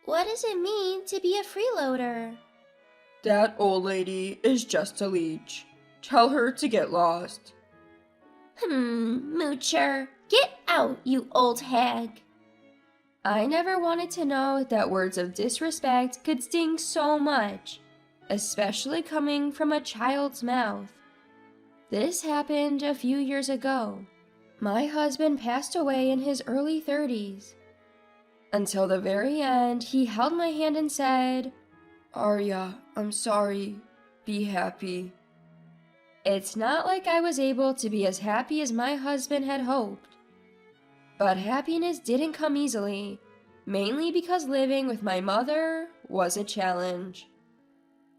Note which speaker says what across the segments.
Speaker 1: What does it mean to be a freeloader?
Speaker 2: That old lady is just a leech. Tell her to get lost.
Speaker 1: Moocher, get out, you old hag. I never wanted to know that words of disrespect could sting so much, especially coming from a child's mouth. This happened a few years ago. My husband passed away in his early 30s. Until the very end, he held my hand and said,
Speaker 2: Arya, I'm sorry. Be happy.
Speaker 1: It's not like I was able to be as happy as my husband had hoped. But happiness didn't come easily, mainly because living with my mother was a challenge.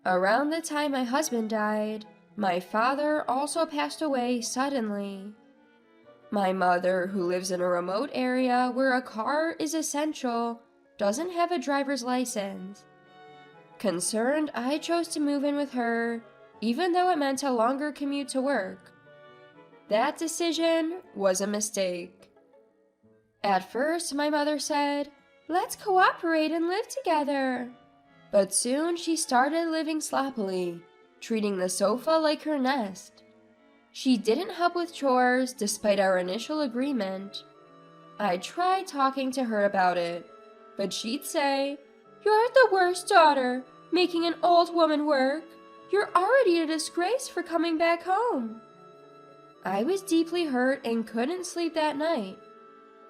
Speaker 1: Around the time my husband died, my father also passed away suddenly. My mother, who lives in a remote area where a car is essential, doesn't have a driver's license. Concerned, I chose to move in with her, even though it meant a longer commute to work. That decision was a mistake. At first, my mother said, "Let's cooperate and live together." But soon she started living sloppily, treating the sofa like her nest. She didn't help with chores despite our initial agreement. I tried talking to her about it, but she'd say, "You're the worst daughter, making an old woman work. You're already a disgrace for coming back home." I was deeply hurt and couldn't sleep that night.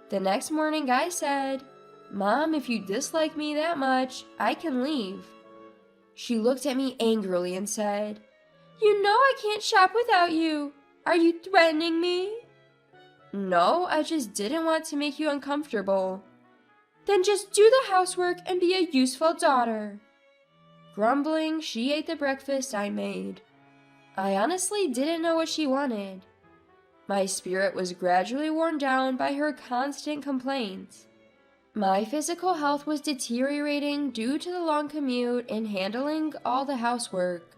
Speaker 1: The next morning I said, "Mom, if you dislike me that much, I can leave." She looked at me angrily and said, "You know I can't shop without you. Are you threatening me?" "No, I just didn't want to make you uncomfortable." "Then just do the housework and be a useful daughter." Grumbling, she ate the breakfast I made. I honestly didn't know what she wanted. My spirit was gradually worn down by her constant complaints. My physical health was deteriorating due to the long commute and handling all the housework.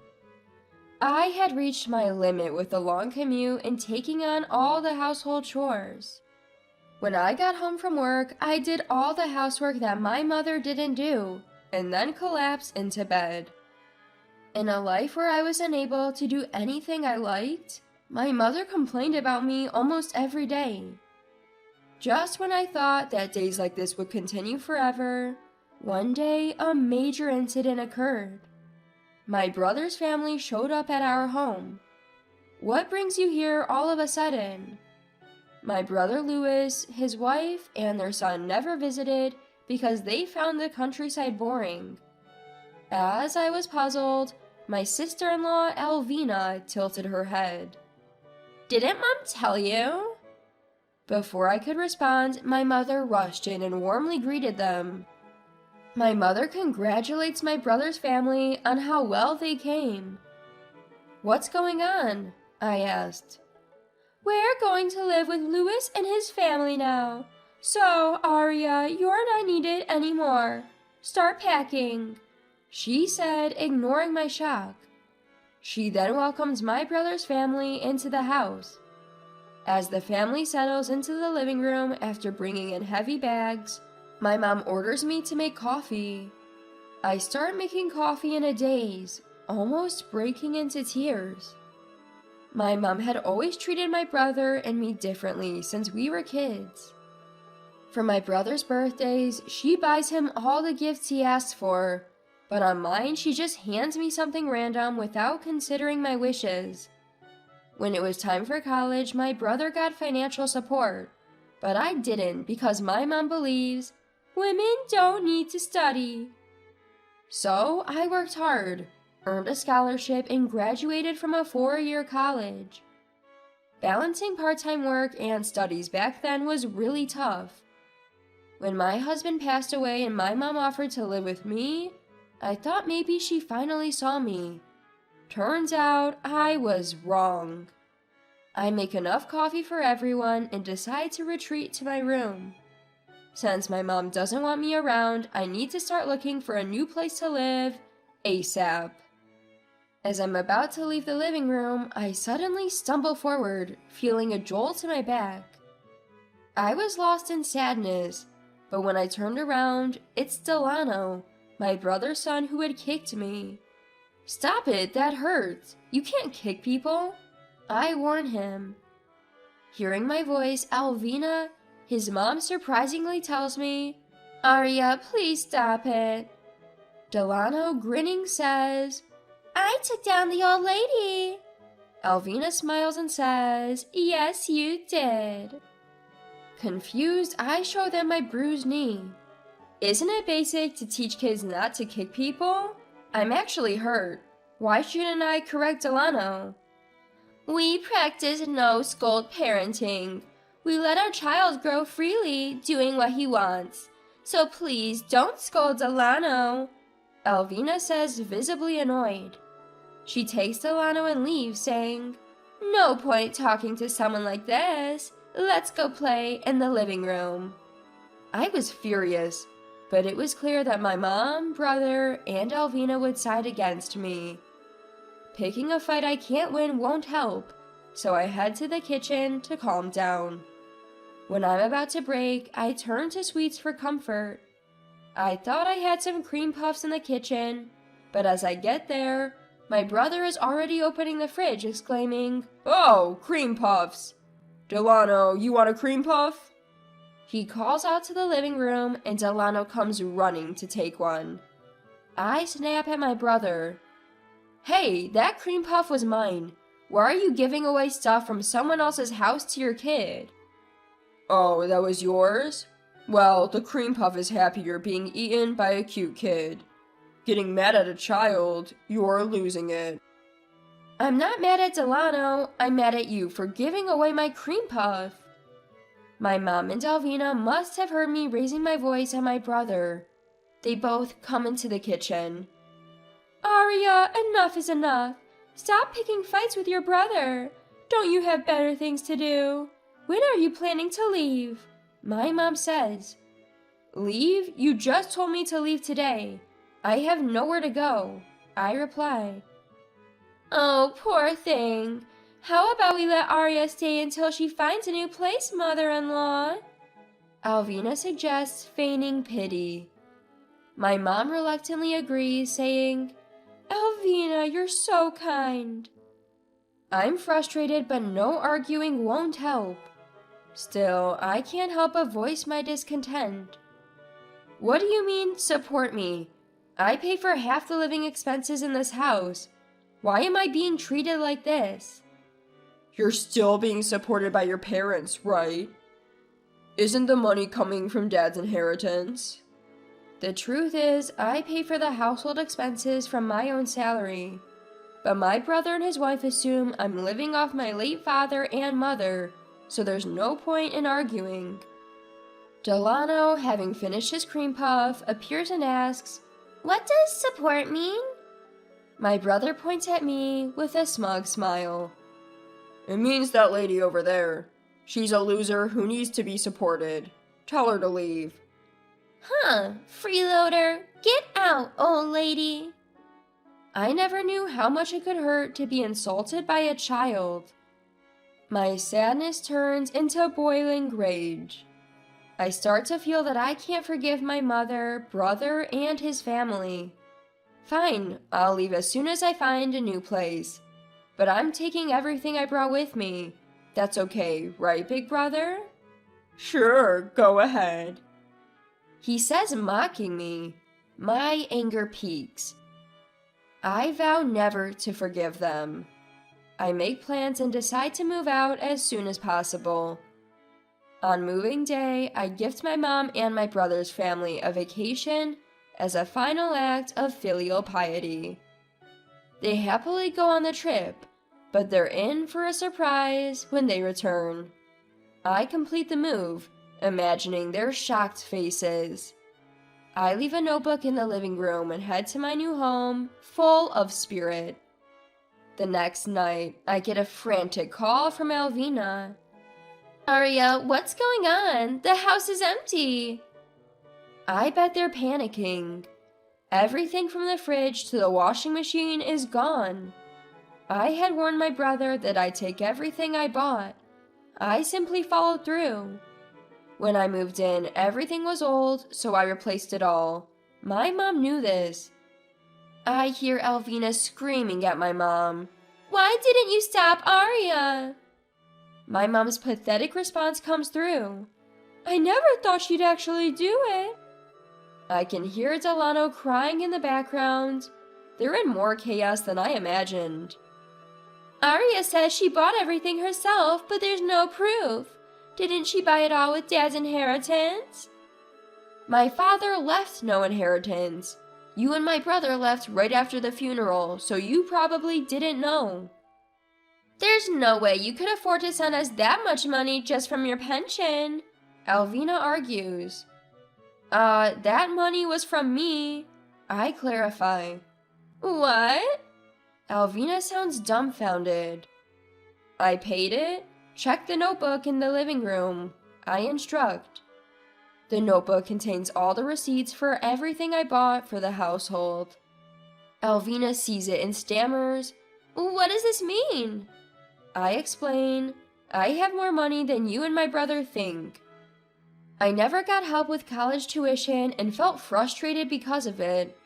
Speaker 1: I had reached my limit with the long commute and taking on all the household chores. When I got home from work, I did all the housework that my mother didn't do, and then collapsed into bed. In a life where I was unable to do anything I liked, my mother complained about me almost every day. Just when I thought that days like this would continue forever, one day a major incident occurred. My brother's family showed up at our home. "What brings you here all of a sudden?" My brother Louis, his wife, and their son never visited because they found the countryside boring. As I was puzzled, my sister-in-law Alvina tilted her head. "Didn't Mom tell you?" Before I could respond, my mother rushed in and warmly greeted them. My mother congratulates my brother's family on how well they came. "What's going on?" I asked. "We're going to live with Louis and his family now. So, Arya, you're not needed anymore. Start packing," she said, ignoring my shock. She then welcomes my brother's family into the house. As the family settles into the living room after bringing in heavy bags, my mom orders me to make coffee. I start making coffee in a daze, almost breaking into tears. My mom had always treated my brother and me differently since we were kids. For my brother's birthdays, she buys him all the gifts he asks for, but on mine she just hands me something random without considering my wishes. When it was time for college, my brother got financial support, but I didn't because my mom believes women don't need to study. So I worked hard, earned a scholarship, and graduated from a 4-year college. Balancing part-time work and studies back then was really tough. When my husband passed away and my mom offered to live with me, I thought maybe she finally saw me. Turns out I was wrong. I make enough coffee for everyone and decide to retreat to my room. Since my mom doesn't want me around, I need to start looking for a new place to live ASAP. As I'm about to leave the living room, I suddenly stumble forward, feeling a jolt to my back. I was lost in sadness, But when I turned around, it's Delano, my brother's son who had kicked me. "Stop it, that hurts. You can't kick people," I warn him. Hearing my voice, Alvina, his mom, surprisingly tells me, "Arya, please stop it." Delano, grinning, says, "I took down the old lady." Alvina smiles and says, "Yes, you did." Confused, I show them my bruised knee. Isn't it basic to teach kids not to kick people? I'm actually hurt. Why shouldn't I correct Delano? "We practice no-scold parenting. We let our child grow freely, doing what he wants. So please don't scold Delano," Alvina says, visibly annoyed. She takes Delano and leaves, saying, "No point talking to someone like this. Let's go play in the living room." I was furious, but it was clear that my mom, brother, and Alvina would side against me. Picking a fight I can't win won't help, so I head to the kitchen to calm down. When I'm about to break, I turn to sweets for comfort. I thought I had some cream puffs in the kitchen, but as I get there, my brother is already opening the fridge, exclaiming,
Speaker 2: "Oh, cream puffs! Delano, you want a cream puff?"
Speaker 1: He calls out to the living room, and Delano comes running to take one. I snap at my brother. "Hey, that cream puff was mine. Why are you giving away stuff from someone else's house to your kid?"
Speaker 2: "Oh, that was yours? Well, the cream puff is happier being eaten by a cute kid. Getting mad at a child, you're losing it."
Speaker 1: "I'm not mad at Delano. I'm mad at you for giving away my cream puff." My mom and Alvina must have heard me raising my voice at my brother. They both come into the kitchen. "Arya, enough is enough. Stop picking fights with your brother. Don't you have better things to do? When are you planning to leave?" My mom says. "Leave? You just told me to leave today. I have nowhere to go," I reply. "Oh, poor thing. How about we let Arya stay until she finds a new place, mother-in-law?" Alvina suggests, feigning pity. My mom reluctantly agrees, saying, "Alvina, you're so kind." I'm frustrated, but no arguing won't help. Still, I can't help but voice my discontent. "What do you mean, support me? I pay for half the living expenses in this house. Why am I being treated like this?"
Speaker 2: You're still being supported by your parents, right? Isn't the money coming from Dad's inheritance?
Speaker 1: The truth is, I pay for the household expenses from my own salary. But my brother and his wife assume I'm living off my late father and mother, so there's no point in arguing. Delano, having finished his cream puff, appears and asks, "What does support mean?" My brother points at me with a smug smile.
Speaker 2: "It means that lady over there. She's a loser who needs to be supported. Tell her to leave."
Speaker 1: "Huh, freeloader, get out, old lady." I never knew how much it could hurt to be insulted by a child. My sadness turns into boiling rage. I start to feel that I can't forgive my mother, brother, and his family. Fine, I'll leave as soon as I find a new place. But I'm taking everything I brought with me. That's okay, right, big brother?
Speaker 2: "Sure, go ahead."
Speaker 1: He says, mocking me. My anger peaks. I vow never to forgive them. I make plans and decide to move out as soon as possible. On moving day, I gift my mom and my brother's family a vacation as a final act of filial piety. They happily go on the trip, but they're in for a surprise when they return. I complete the move, imagining their shocked faces. I leave a notebook in the living room and head to my new home, full of spirit. The next night, I get a frantic call from Alvina. "Arya, what's going on? The house is empty." I bet they're panicking. Everything from the fridge to the washing machine is gone. I had warned my brother that I'd take everything I bought. I simply followed through. When I moved in, everything was old, so I replaced it all. My mom knew this. I hear Alvina screaming at my mom. Why didn't you stop Arya? My mom's pathetic response comes through. I never thought she'd actually do it. I can hear Delano crying in the background. They're in more chaos than I imagined. Arya says she bought everything herself, but there's no proof. Didn't she buy it all with Dad's inheritance? My father left no inheritance. You and my brother left right after the funeral, so you probably didn't know. There's no way you could afford to send us that much money just from your pension, Alvina argues. That money was from me, I clarify. What? Alvina sounds dumbfounded. I paid it. Check the notebook in the living room, I instruct. The notebook contains all the receipts for everything I bought for the household. Alvina sees it and stammers, What does this mean? I explain, I have more money than you and my brother think. I never got help with college tuition and felt frustrated because of it.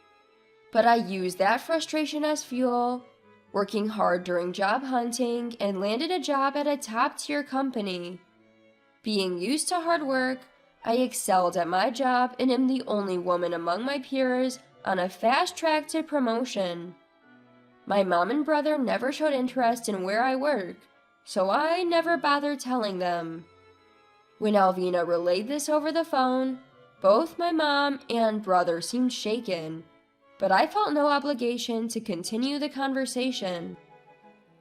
Speaker 1: But I used that frustration as fuel, working hard during job hunting, and landed a job at a top-tier company. Being used to hard work, I excelled at my job and am the only woman among my peers on a fast track to promotion. My mom and brother never showed interest in where I work, so I never bothered telling them. When Alvina relayed this over the phone, both my mom and brother seemed shaken, but I felt no obligation to continue the conversation.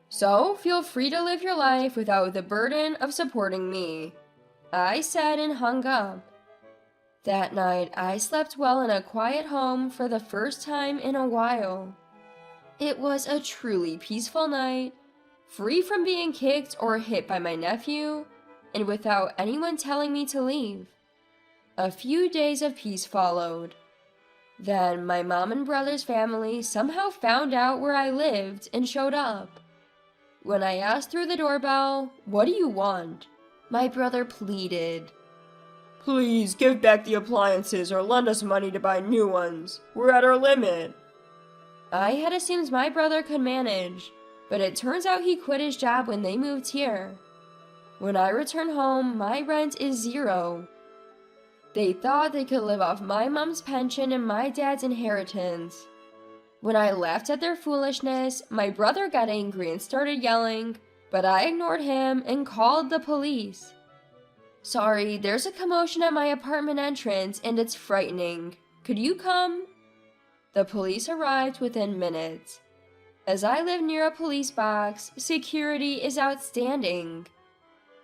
Speaker 1: So feel free to live your life without the burden of supporting me, I said and hung up. That night, I slept well in a quiet home for the first time in a while. It was a truly peaceful night, free from being kicked or hit by my nephew, and without anyone telling me to leave. A few days of peace followed. Then my mom and brother's family somehow found out where I lived and showed up. When I asked through the doorbell, "What do you want?" my brother pleaded.
Speaker 2: Please give back the appliances or lend us money to buy new ones. We're at our limit.
Speaker 1: I had assumed my brother could manage, but it turns out he quit his job when they moved here. When I return home, my rent is $0. They thought they could live off my mom's pension and my dad's inheritance. When I laughed at their foolishness, my brother got angry and started yelling, but I ignored him and called the police. Sorry, there's a commotion at my apartment entrance and it's frightening. Could you come? The police arrived within minutes. As I live near a police box, security is outstanding.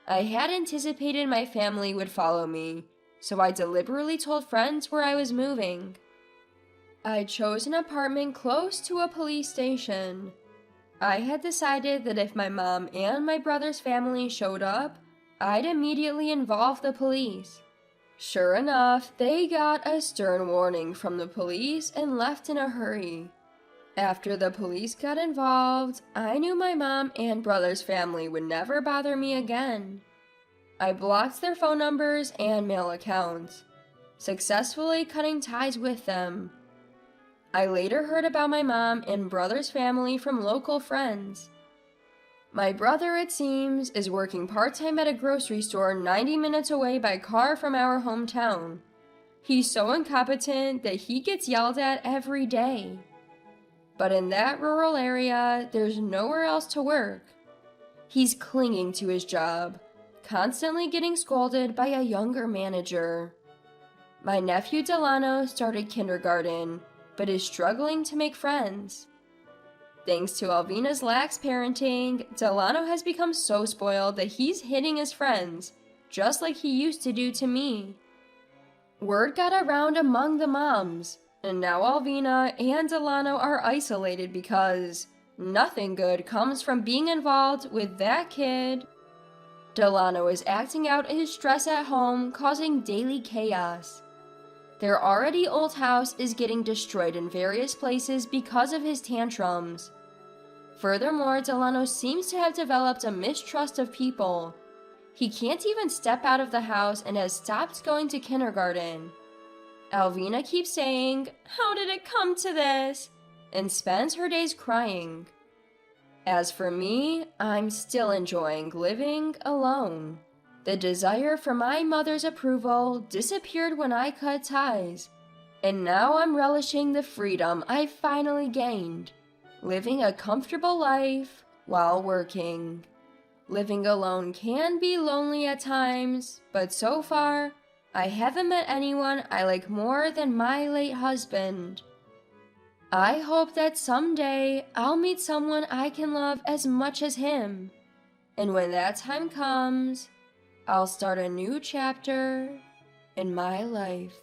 Speaker 1: I had anticipated my family would follow me, so I deliberately told friends where I was moving. I chose an apartment close to a police station. I had decided that if my mom and my brother's family showed up, I'd immediately involve the police. Sure enough, they got a stern warning from the police and left in a hurry. After the police got involved, I knew my mom and brother's family would never bother me again. I blocked their phone numbers and mail accounts, successfully cutting ties with them. I later heard about my mom and brother's family from local friends. My brother, it seems, is working part-time at a grocery store 90 minutes away by car from our hometown. He's so incompetent that he gets yelled at every day. But in that rural area, there's nowhere else to work. He's clinging to his job, constantly getting scolded by a younger manager. My nephew Delano started kindergarten, but is struggling to make friends. Thanks to Alvina's lax parenting, Delano has become so spoiled that he's hitting his friends, just like he used to do to me. Word got around among the moms, and now Alvina and Delano are isolated because nothing good comes from being involved with that kid. Delano is acting out his stress at home, causing daily chaos. Their already old house is getting destroyed in various places because of his tantrums. Furthermore, Delano seems to have developed a mistrust of people. He can't even step out of the house and has stopped going to kindergarten. Alvina keeps saying, "How did it come to this?" and spends her days crying. As for me, I'm still enjoying living alone. The desire for my mother's approval disappeared when I cut ties, and now I'm relishing the freedom I finally gained, living a comfortable life while working. Living alone can be lonely at times, but so far, I haven't met anyone I like more than my late husband. I hope that someday I'll meet someone I can love as much as him. And when that time comes, I'll start a new chapter in my life.